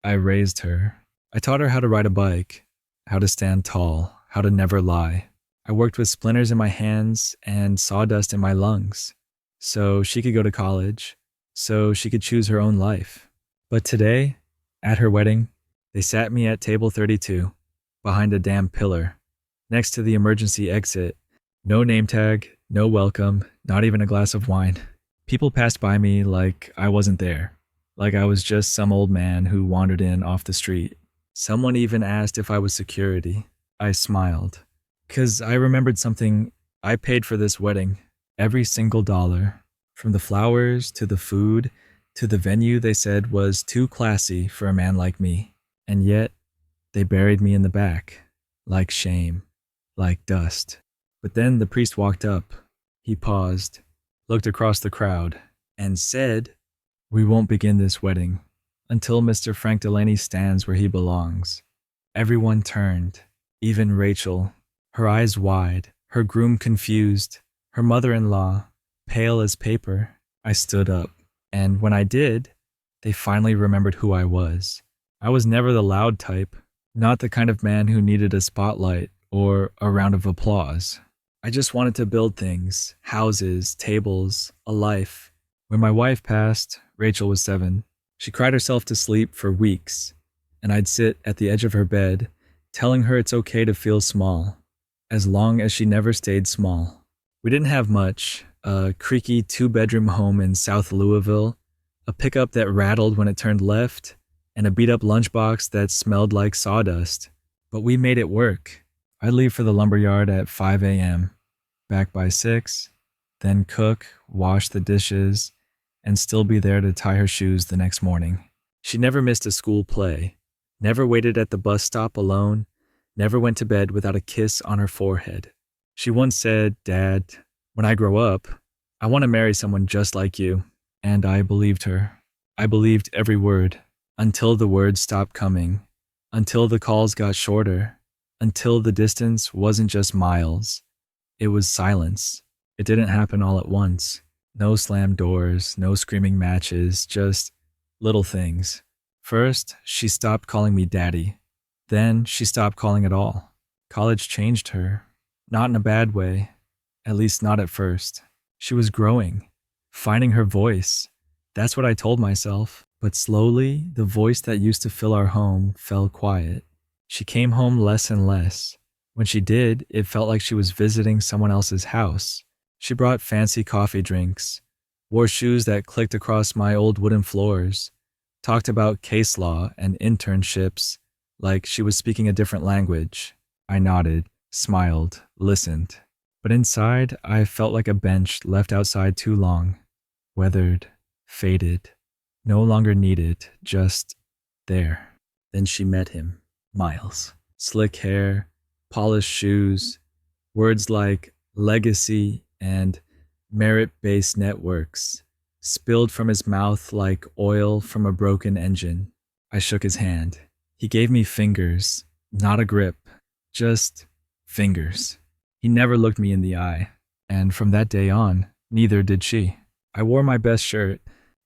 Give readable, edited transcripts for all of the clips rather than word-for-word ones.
I raised her. I taught her how to ride a bike, how to stand tall, how to never lie. I worked with splinters in my hands and sawdust in my lungs, so she could go to college, so she could choose her own life. But today, at her wedding, they sat me at table 32, behind a damn pillar, next to the emergency exit. No name tag, no welcome, not even a glass of wine. People passed by me like I wasn't there, like I was just some old man who wandered in off the street. Someone even asked if I was security. I smiled, 'cause I remembered something. I paid for this wedding, every single dollar, from the flowers to the food to the venue they said was too classy for a man like me. And yet, they buried me in the back, like shame, like dust. But then the priest walked up. He paused, looked across the crowd, and said, "We won't begin this wedding until Mr. Frank Delaney stands where he belongs." Everyone turned, even Rachel, her eyes wide, her groom confused, her mother-in-law pale as paper. I stood up, and when I did, they finally remembered who I was. I was never the loud type, not the kind of man who needed a spotlight or a round of applause. I just wanted to build things, houses, tables, a life. When my wife passed, Rachel was 7. She cried herself to sleep for weeks, and I'd sit at the edge of her bed, telling her it's okay to feel small, as long as she never stayed small. We didn't have much: a creaky 2-bedroom home in South Louisville, a pickup that rattled when it turned left, and a beat-up lunchbox that smelled like sawdust. But we made it work. I'd leave for the lumberyard at 5 a.m., back by 6, then cook, wash the dishes, and still be there to tie her shoes the next morning. She never missed a school play, never waited at the bus stop alone, never went to bed without a kiss on her forehead. She once said, "Dad, when I grow up, I want to marry someone just like you." And I believed her. I believed every word, until the words stopped coming, until the calls got shorter, until the distance wasn't just miles. It was silence. It didn't happen all at once. No slammed doors, no screaming matches, just little things. First, she stopped calling me daddy. Then she stopped calling at all. College changed her. Not in a bad way. At least not at first. She was growing, finding her voice. That's what I told myself. But slowly, the voice that used to fill our home fell quiet. She came home less and less. When she did, it felt like she was visiting someone else's house. She brought fancy coffee drinks, wore shoes that clicked across my old wooden floors, talked about case law and internships like she was speaking a different language. I nodded, smiled, listened. But inside, I felt like a bench left outside too long. Weathered, faded, no longer needed, just there. Then she met him, Miles. Slick hair, polished shoes, words like legacy and merit-based networks spilled from his mouth like oil from a broken engine. I shook his hand. He gave me fingers, not a grip, just fingers. He never looked me in the eye, and from that day on, neither did she. I wore my best shirt,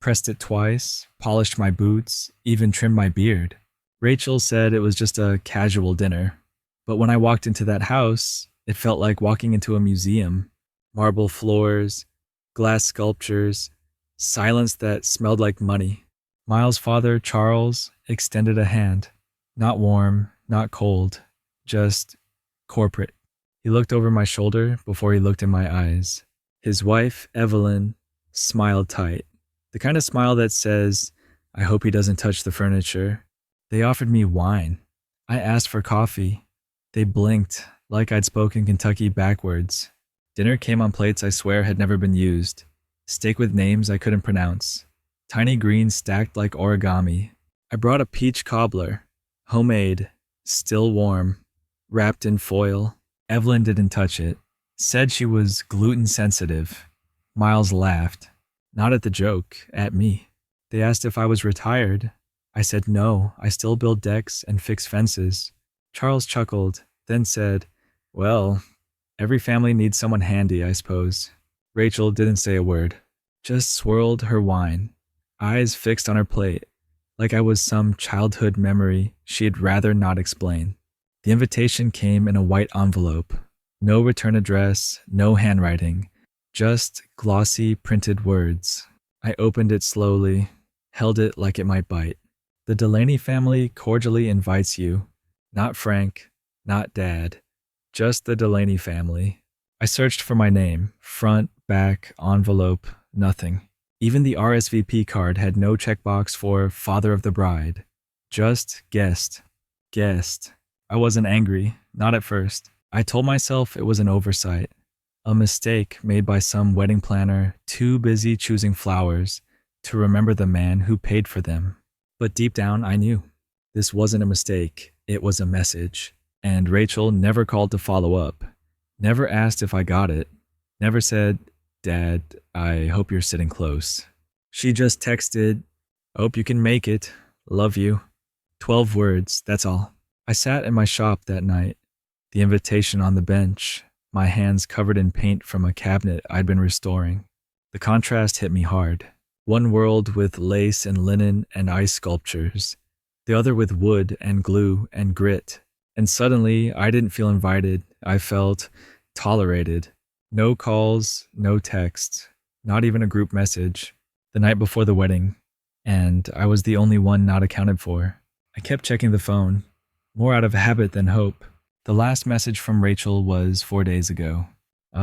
pressed it twice, polished my boots, even trimmed my beard. Rachel said it was just a casual dinner, but when I walked into that house, it felt like walking into a museum. Marble floors, glass sculptures, silence that smelled like money. Miles' father, Charles, extended a hand. Not warm, not cold, just corporate. He looked over my shoulder before he looked in my eyes. His wife, Evelyn, smiled tight. The kind of smile that says, "I hope he doesn't touch the furniture." They offered me wine. I asked for coffee. They blinked, like I'd spoken Kentucky backwards. Dinner came on plates I swear had never been used. Steak with names I couldn't pronounce. Tiny greens stacked like origami. I brought a peach cobbler. Homemade, still warm, wrapped in foil. Evelyn didn't touch it. Said she was gluten sensitive. Miles laughed. Not at the joke, at me. They asked if I was retired. I said no, I still build decks and fix fences. Charles chuckled, then said, "Well, every family needs someone handy, I suppose." Rachel didn't say a word, just swirled her wine, eyes fixed on her plate, like I was some childhood memory she'd rather not explain. The invitation came in a white envelope. No return address, no handwriting, just glossy printed words. I opened it slowly, held it like it might bite. The Delaney family cordially invites you. Not Frank, not Dad, just the Delaney family. I searched for my name, front, back, envelope, nothing. Even the RSVP card had no checkbox for father of the bride. Just guest. Guest. I wasn't angry, not at first. I told myself it was an oversight, a mistake made by some wedding planner too busy choosing flowers to remember the man who paid for them. But deep down, I knew. This wasn't a mistake, it was a message. And Rachel never called to follow up, never asked if I got it, never said, Dad, I hope you're sitting close. She just texted, hope you can make it, love you. 12 words, that's all. I sat in my shop that night, the invitation on the bench, my hands covered in paint from a cabinet I'd been restoring. The contrast hit me hard. One world with lace and linen and ice sculptures, the other with wood and glue and grit. And suddenly, I didn't feel invited. I felt tolerated. No calls, no texts, not even a group message. The night before the wedding, and I was the only one not accounted for. I kept checking the phone, more out of habit than hope. The last message from Rachel was 4 days ago.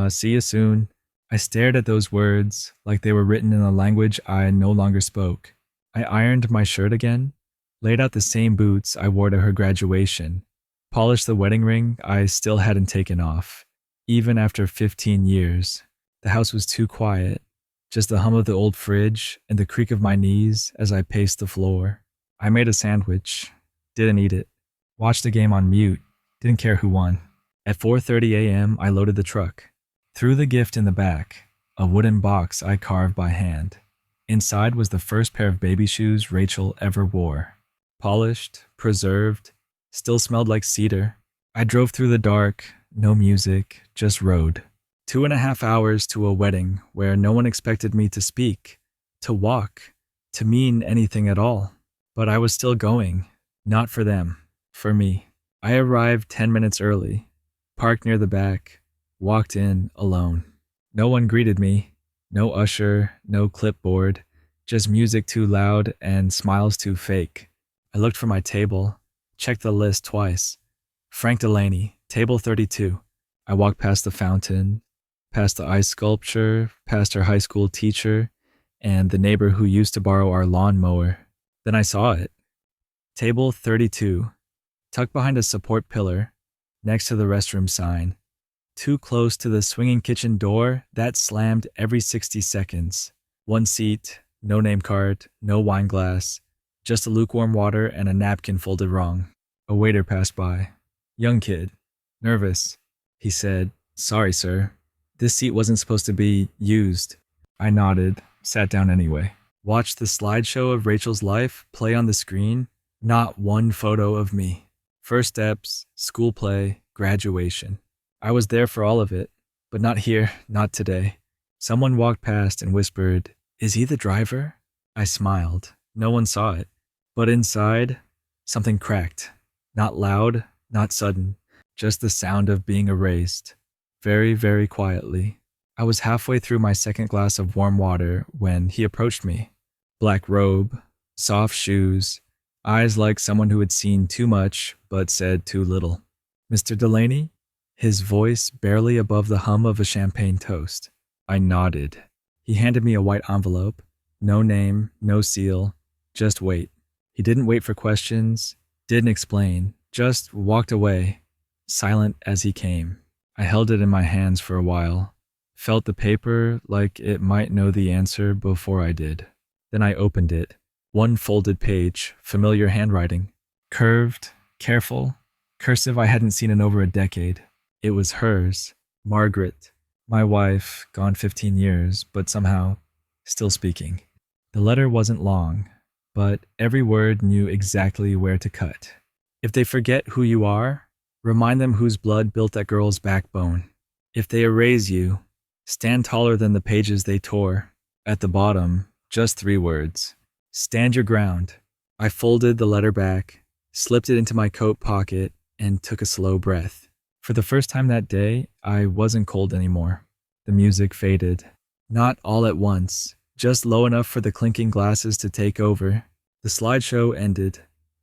See you soon. I stared at those words like they were written in a language I no longer spoke. I ironed my shirt again, laid out the same boots I wore to her graduation, polished the wedding ring I still hadn't taken off, even after 15 years. The house was too quiet, just the hum of the old fridge and the creak of my knees as I paced the floor. I made a sandwich, didn't eat it, watched the game on mute, didn't care who won. At 4:30 a.m., I loaded the truck. Threw the gift in the back, a wooden box I carved by hand. Inside was the first pair of baby shoes Rachel ever wore. Polished, preserved, still smelled like cedar. I drove through the dark, no music, just road. 2.5 hours to a wedding where no one expected me to speak, to walk, to mean anything at all. But I was still going, not for them, for me. I arrived 10 minutes early, parked near the back, walked in alone. No one greeted me, no usher, no clipboard, just music too loud and smiles too fake. I looked for my table, checked the list twice. Frank Delaney, table 32. I walked past the fountain, past the ice sculpture, past our high school teacher, and the neighbor who used to borrow our lawnmower. Then I saw it. Table 32, tucked behind a support pillar, next to the restroom sign. Too close to the swinging kitchen door that slammed every 60 seconds. One seat, no name card, no wine glass, just a lukewarm water and a napkin folded wrong. A waiter passed by. Young kid. Nervous. He said, "Sorry, sir. This seat wasn't supposed to be used." I nodded, sat down anyway. Watched the slideshow of Rachel's life play on the screen. Not one photo of me. First steps, school play, graduation. I was there for all of it, but not here, not today. Someone walked past and whispered, "Is he the driver?" I smiled. No one saw it. But inside, something cracked. Not loud, not sudden, just the sound of being erased. Very, very quietly. I was halfway through my second glass of warm water when he approached me. Black robe, soft shoes, eyes like someone who had seen too much but said too little. "Mr. Delaney?" His voice barely above the hum of a champagne toast. I nodded. He handed me a white envelope. No name, no seal, just wait. He didn't wait for questions, didn't explain, just walked away, silent as he came. I held it in my hands for a while, felt the paper like it might know the answer before I did. Then I opened it. One folded page, familiar handwriting. Curved, careful, cursive I hadn't seen in over a decade. It was hers, Margaret, my wife, gone 15 years, but somehow still speaking. The letter wasn't long, but every word knew exactly where to cut. If they forget who you are, remind them whose blood built that girl's backbone. If they erase you, stand taller than the pages they tore. At the bottom, just 3 words. Stand your ground. I folded the letter back, slipped it into my coat pocket, and took a slow breath. For the first time that day, I wasn't cold anymore. The music faded. Not all at once, just low enough for the clinking glasses to take over. The slideshow ended.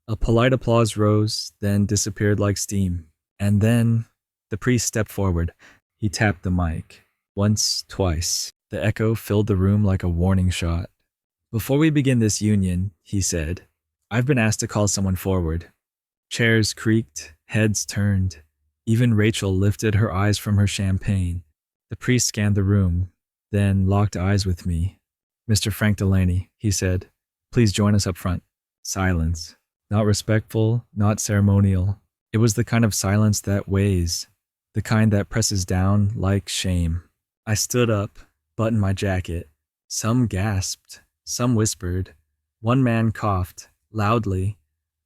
A polite applause rose, then disappeared like steam. And then the priest stepped forward. He tapped the mic. Once, twice. The echo filled the room like a warning shot. "Before we begin this union," he said, "I've been asked to call someone forward." Chairs creaked, heads turned. Even Rachel lifted her eyes from her champagne. The priest scanned the room, then locked eyes with me. "Mr. Frank Delaney," he said, "please join us up front." Silence. Not respectful, not ceremonial. It was the kind of silence that weighs, the kind that presses down like shame. I stood up, buttoned my jacket. Some gasped, some whispered. One man coughed, loudly,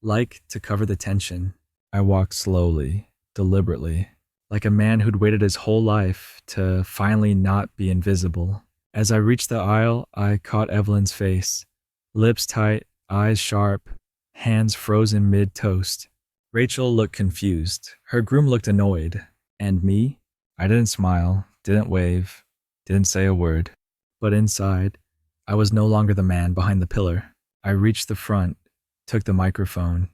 like to cover the tension. I walked slowly, deliberately, like a man who'd waited his whole life to finally not be invisible. As I reached the aisle, I caught Evelyn's face. Lips tight, eyes sharp, hands frozen mid-toast. Rachel looked confused. Her groom looked annoyed. And me? I didn't smile, didn't wave, didn't say a word. But inside, I was no longer the man behind the pillar. I reached the front, took the microphone,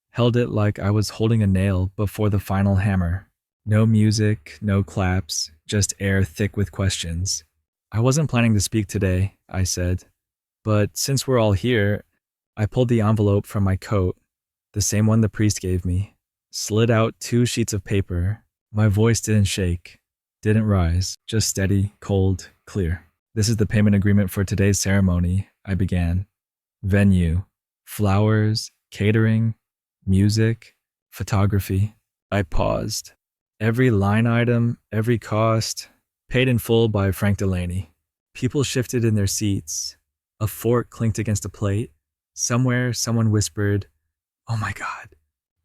held it like I was holding a nail before the final hammer. No music, no claps, just air thick with questions. "I wasn't planning to speak today," I said. "But since we're all here," I pulled the envelope from my coat, the same one the priest gave me, slid out 2 sheets of paper. My voice didn't shake, didn't rise, just steady, cold, clear. "This is the payment agreement for today's ceremony," I began. "Venue, flowers, catering, music, photography." I paused. Every line item, every cost, paid in full by Frank Delaney. People shifted in their seats. A fork clinked against a plate. Somewhere, someone whispered, "Oh my God."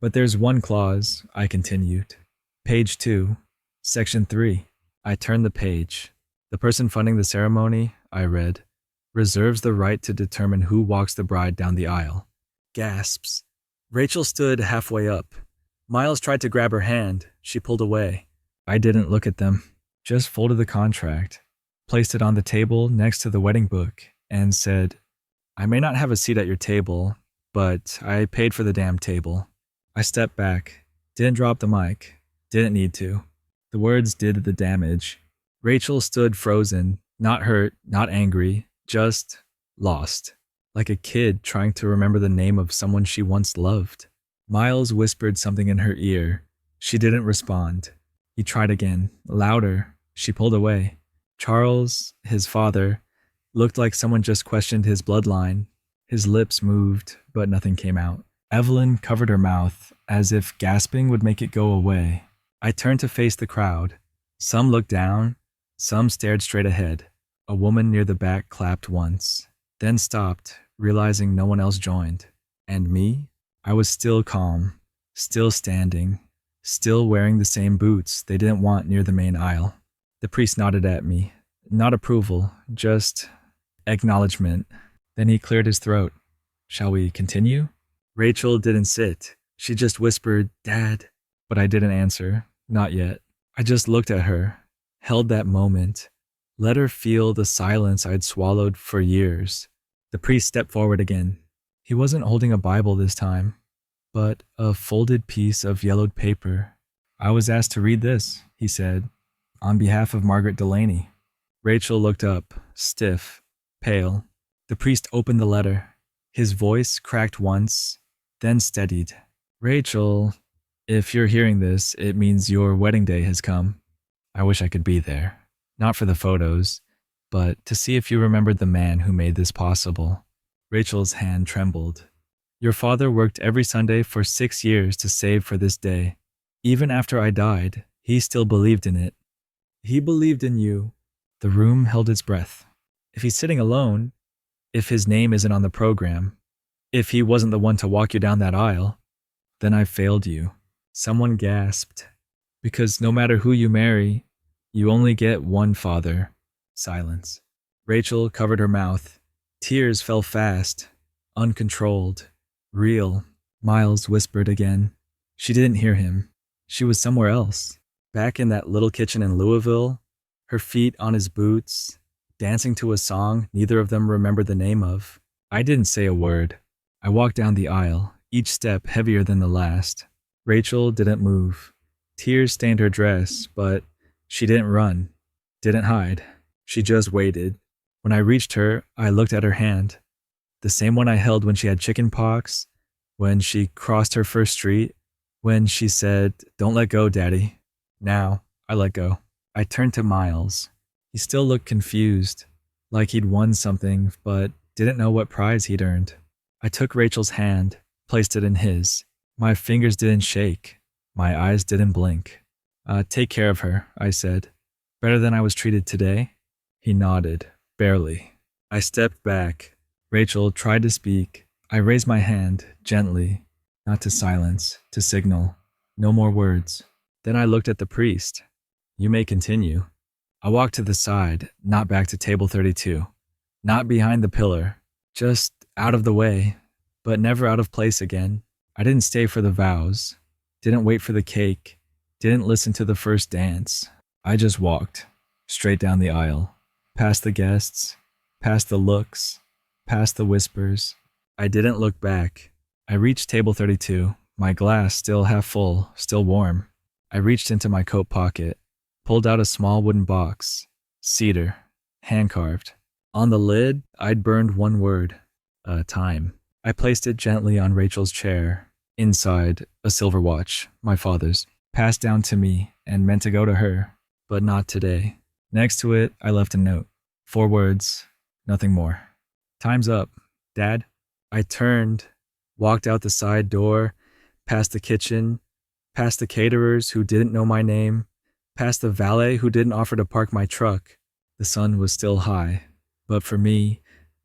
"But there's one clause," I continued. "Page 2, Section 3. I turned the page. "The person funding the ceremony," I read, "reserves the right to determine who walks the bride down the aisle." Gasps. Rachel stood halfway up. Miles tried to grab her hand. She pulled away. I didn't look at them, just folded the contract, placed it on the table next to the wedding book, and said, "I may not have a seat at your table, but I paid for the damn table." I stepped back, didn't drop the mic, didn't need to. The words did the damage. Rachel stood frozen, not hurt, not angry, just lost, like a kid trying to remember the name of someone she once loved. Miles whispered something in her ear. She didn't respond. He tried again, louder. She pulled away. Charles, his father, looked like someone just questioned his bloodline. His lips moved, but nothing came out. Evelyn covered her mouth, as if gasping would make it go away. I turned to face the crowd. Some looked down, some stared straight ahead. A woman near the back clapped once, then stopped, realizing no one else joined. And me? I was still calm, still standing, still wearing the same boots they didn't want near the main aisle. The priest nodded at me. Not approval, just acknowledgement. Then he cleared his throat. "Shall we continue?" Rachel didn't sit. She just whispered, "Dad." But I didn't answer. Not yet. I just looked at her, held that moment, let her feel the silence I'd swallowed for years. The priest stepped forward again. He wasn't holding a Bible this time, but a folded piece of yellowed paper. "I was asked to read this," he said, "on behalf of Margaret Delaney." Rachel looked up, stiff, pale. The priest opened the letter. His voice cracked once, then steadied. "Rachel, if you're hearing this, it means your wedding day has come. I wish I could be there. Not for the photos, but to see if you remembered the man who made this possible." Rachel's hand trembled. "Your father worked every Sunday for 6 years to save for this day. Even after I died, he still believed in it. He believed in you." The room held its breath. If he's sitting alone, if his name isn't on the program, if he wasn't the one to walk you down that aisle, then I failed you. Someone gasped. "Because no matter who you marry, you only get one father." Silence. Rachel covered her mouth. Tears fell fast, uncontrolled. Real, Miles whispered again. She didn't hear him. She was somewhere else. Back in that little kitchen in Louisville, her feet on his boots, dancing to a song neither of them remembered the name of. I didn't say a word. I walked down the aisle, each step heavier than the last. Rachel didn't move. Tears stained her dress, but she didn't run, didn't hide. She just waited. When I reached her, I looked at her hand. The same one I held when she had chicken pox, when she crossed her first street, when she said, "Don't let go, Daddy." Now, I let go. I turned to Miles. He still looked confused, like he'd won something, but didn't know what prize he'd earned. I took Rachel's hand, placed it in his. My fingers didn't shake. My eyes didn't blink. Take care of her, I said. Better than I was treated today? He nodded, barely. I stepped back. Rachel tried to speak. I raised my hand, gently, not to silence, to signal. No more words. Then I looked at the priest. You may continue. I walked to the side, not back to table 32. Not behind the pillar. Just out of the way, but never out of place again. I didn't stay for the vows. Didn't wait for the cake. Didn't listen to the first dance. I just walked, straight down the aisle. Past the guests, past the looks, past the whispers. I didn't look back. I reached table 32, my glass still half full, still warm. I reached into my coat pocket, pulled out a small wooden box, cedar, hand-carved. On the lid, I'd burned one word, time. I placed it gently on Rachel's chair. Inside, a silver watch, my father's, passed down to me and meant to go to her, but not today. Next to it, I left a note. 4 words, nothing more. Time's up, Dad. I turned, walked out the side door, past the kitchen, past the caterers who didn't know my name, past the valet who didn't offer to park my truck. The sun was still high, but for me,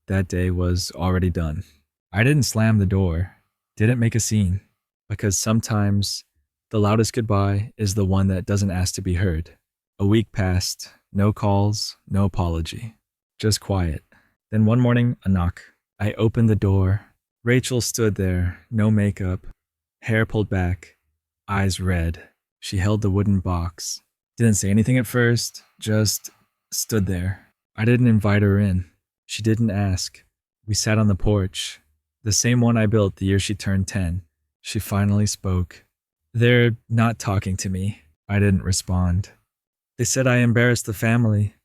that day was already done. I didn't slam the door, didn't make a scene, because sometimes the loudest goodbye is the one that doesn't ask to be heard. A week passed, no calls, no apology, just quiet. Then one morning, a knock. I opened the door. Rachel stood there, no makeup, hair pulled back, eyes red. She held the wooden box. Didn't say anything at first, just stood there. I didn't invite her in. She didn't ask. We sat on the porch, the same one I built the year she turned 10. She finally spoke. They're not talking to me. I didn't respond. They said I embarrassed the family.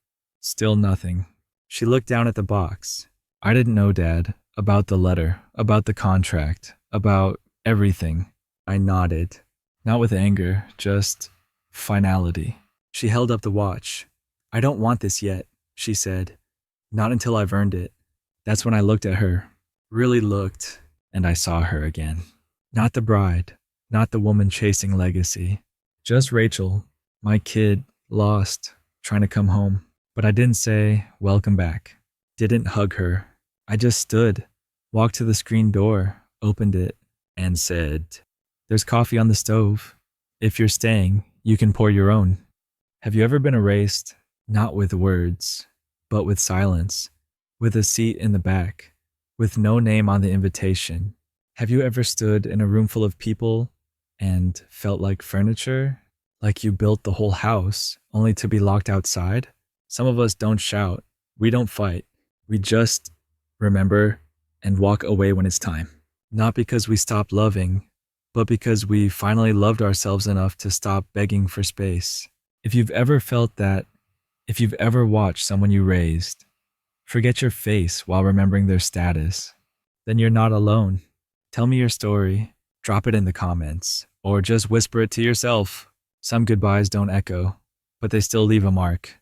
Still nothing. She looked down at the box. I didn't know, Dad, about the letter, about the contract, about everything. I nodded. Not with anger, just finality. She held up the watch. I don't want this yet, she said. Not until I've earned it. That's when I looked at her. Really looked, and I saw her again. Not the bride, not the woman chasing legacy. Just Rachel, my kid, lost, trying to come home. But I didn't say, welcome back. Didn't hug her. I just stood, walked to the screen door, opened it, and said, there's coffee on the stove. If you're staying, you can pour your own. Have you ever been erased, not with words, but with silence, with a seat in the back, with no name on the invitation? Have you ever stood in a room full of people and felt like furniture, like you built the whole house only to be locked outside? Some of us don't shout. We don't fight. We just remember and walk away when it's time. Not because we stopped loving, but because we finally loved ourselves enough to stop begging for space. If you've ever felt that, if you've ever watched someone you raised, forget your face while remembering their status, then you're not alone. Tell me your story, drop it in the comments, or just whisper it to yourself. Some goodbyes don't echo, but they still leave a mark.